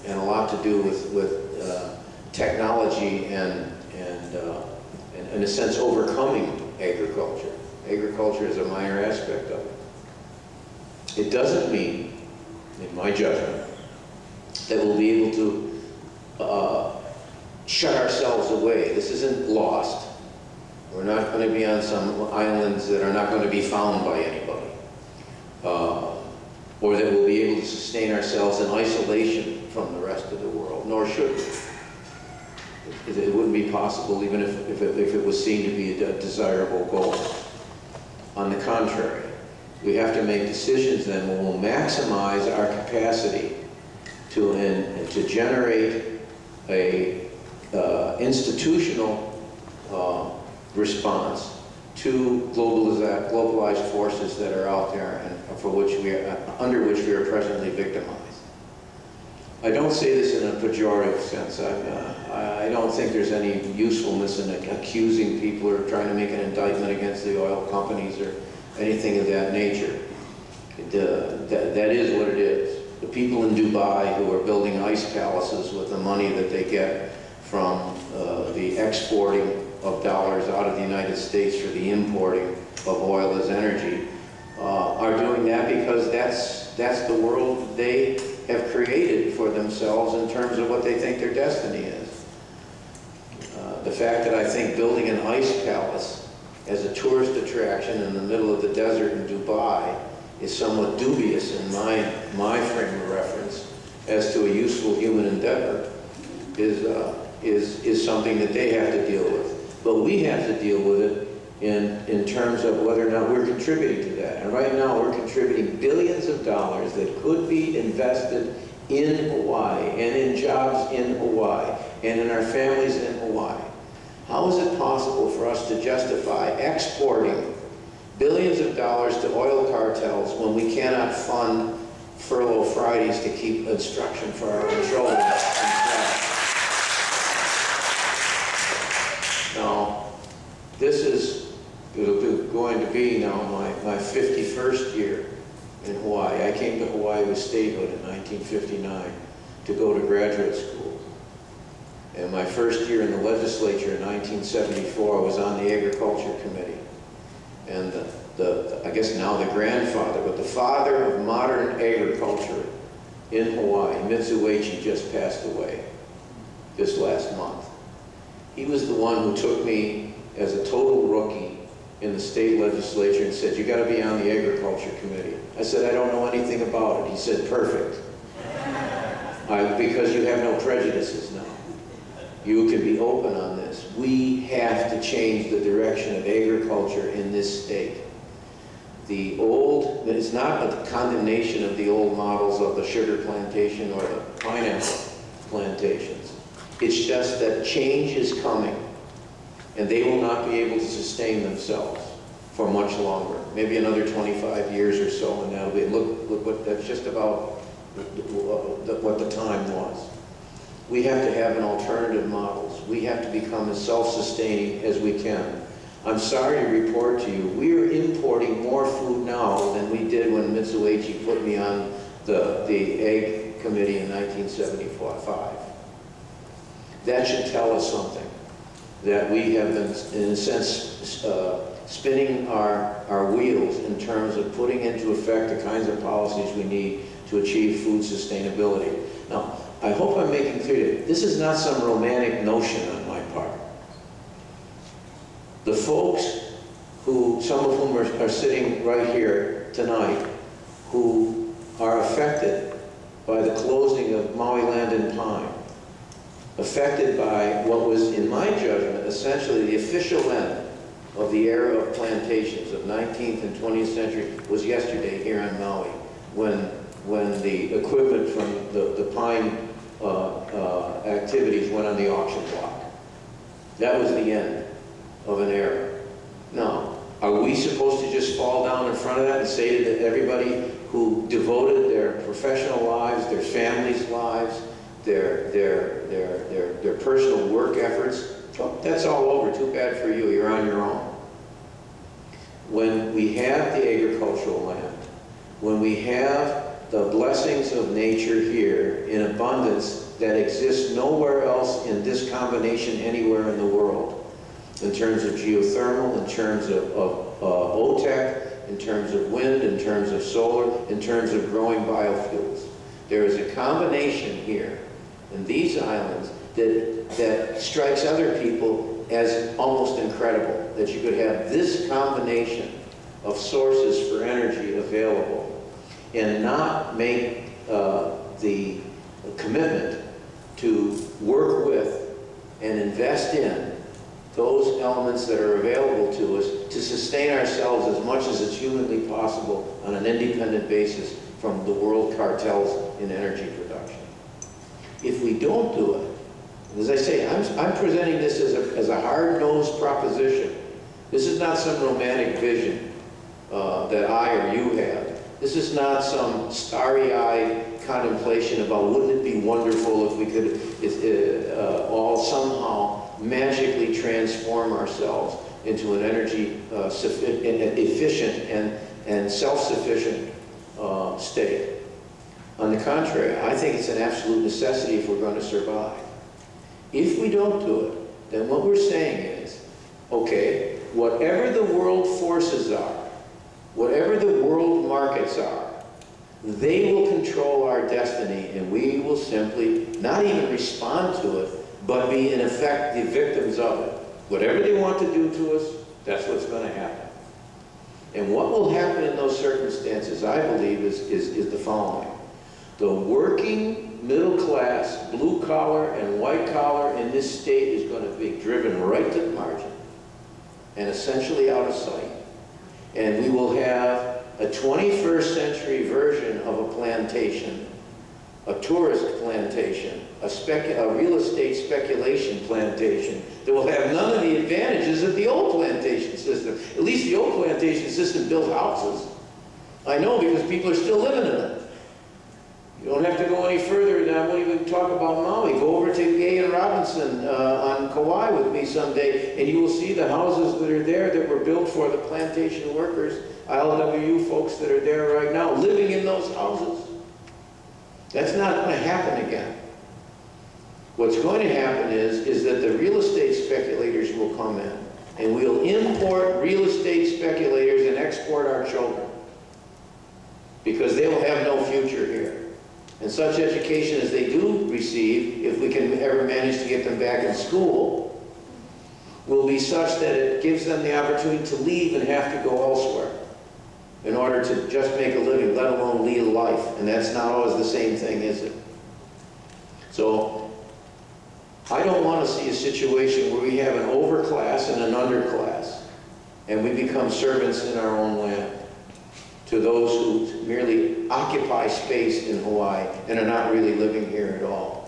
and a lot to do with technology and in a sense, overcoming agriculture. Agriculture is a minor aspect of it. It doesn't mean, in my judgment, that we'll be able to shut ourselves away. This isn't lost. We're not going to be on some islands that are not going to be found by anybody. Or that we'll be able to sustain ourselves in isolation from the rest of the world, nor should we. It wouldn't be possible even if it was seen to be a desirable goal. On the contrary, we have to make decisions then when we'll maximize our capacity to generate a institutional response to globalized forces that are out there and under which we are presently victimized. I don't say this in a pejorative sense. I don't think there's any usefulness in accusing people or trying to make an indictment against the oil companies or anything of that nature. That is what it is. The people in Dubai who are building ice palaces with the money that they get from the exporting of dollars out of the United States for the importing of oil as energy are doing that because that's the world they have created for themselves in terms of what they think their destiny is. The fact that I think building an ice palace as a tourist attraction in the middle of the desert in Dubai is somewhat dubious in my frame of reference as to a useful human endeavor is something that they have to deal with. But we have to deal with it in terms of whether or not we're contributing to that. And right now we're contributing billions of dollars that could be invested in Hawaii and in jobs in Hawaii and in our families in Hawaii. How is it possible for us to justify exporting billions of dollars to oil cartels when we cannot fund furlough Fridays to keep instruction for our controllers? Now, this is going to be now my 51st year in Hawaii. I came to Hawaii with statehood in 1959 to go to graduate school. And my first year in the legislature in 1974, I was on the Agriculture Committee. And I guess now the grandfather, but the father of modern agriculture in Hawaii, Mitsuichi, just passed away this last month. He was the one who took me as a total rookie in the state legislature and said, "You got to be on the Agriculture Committee." I said, "I don't know anything about it." He said, "Perfect. Because you have no prejudices now. You can be open on this. We have to change the direction of agriculture in this state." It's not a condemnation of the old models of the sugar plantation or the pineapple plantations. It's just that change is coming, and they will not be able to sustain themselves for much longer. Maybe another 25 years or so, and that'll be, look what, that's just about what the time was. We have to have an alternative models. We have to become as self-sustaining as we can. I'm sorry to report to you, we are importing more food now than we did when Mitsuichi put me on the Egg Committee in 1975. That should tell us something, that we have been, in a sense, spinning our wheels in terms of putting into effect the kinds of policies we need to achieve food sustainability. Now, I hope I'm making clear that this is not some romantic notion on my part. The folks who, some of whom are sitting right here tonight, who are affected by the closing of Maui Land and Pine, affected by what was, in my judgment, essentially the official end of the era of plantations of 19th and 20th century, was yesterday here on Maui, when the equipment from the pine activities went on the auction block. That was the end of an era. Now, are we supposed to just fall down in front of that and say to everybody who devoted their professional lives, their families' lives, their personal work efforts, oh, that's all over, too bad for you, you're on your own? When we have the agricultural land, when we have the blessings of nature here in abundance that exists nowhere else in this combination anywhere in the world, in terms of geothermal, in terms of OTEC, in terms of wind, in terms of solar, in terms of growing biofuels. There is a combination here in these islands that strikes other people as almost incredible, that you could have this combination of sources for energy available and not make the commitment to work with and invest in those elements that are available to us to sustain ourselves as much as it's humanly possible on an independent basis from the world cartels in energy production. If we don't do it, as I say, I'm presenting this as a hard-nosed proposition. This is not some romantic vision that I or you have. This is not some starry-eyed contemplation about wouldn't it be wonderful if we could all somehow magically transform ourselves into an energy efficient and self-sufficient state. On the contrary, I think it's an absolute necessity if we're going to survive. If we don't do it, then what we're saying is, okay, whatever the world forces are, whatever the world markets are, they will control our destiny, and we will simply not even respond to it, but be in effect the victims of it. Whatever they want to do to us, that's what's going to happen. And what will happen in those circumstances, I believe, is the following. The working middle class, blue collar and white collar in this state is going to be driven right to the margin and essentially out of sight. And we will have a 21st century version of a plantation, a tourist plantation, a real estate speculation plantation that will have none of the advantages of the old plantation system. At least the old plantation system built houses. I know, because people are still living in them. You don't have to go any further, and I won't even talk about Maui. Go over to Gay and Robinson on Kauai with me someday, and you will see the houses that are there that were built for the plantation workers, ILWU folks that are there right now, living in those houses. That's not going to happen again. What's going to happen is that the real estate speculators will come in, and we'll import real estate speculators and export our children, because they will have no future here. And such education as they do receive, if we can ever manage to get them back in school, will be such that it gives them the opportunity to leave and have to go elsewhere in order to just make a living, let alone lead a life. And that's not always the same thing, is it? So I don't want to see a situation where we have an overclass and an underclass, and we become servants in our own land to those who merely occupy space in Hawaii and are not really living here at all.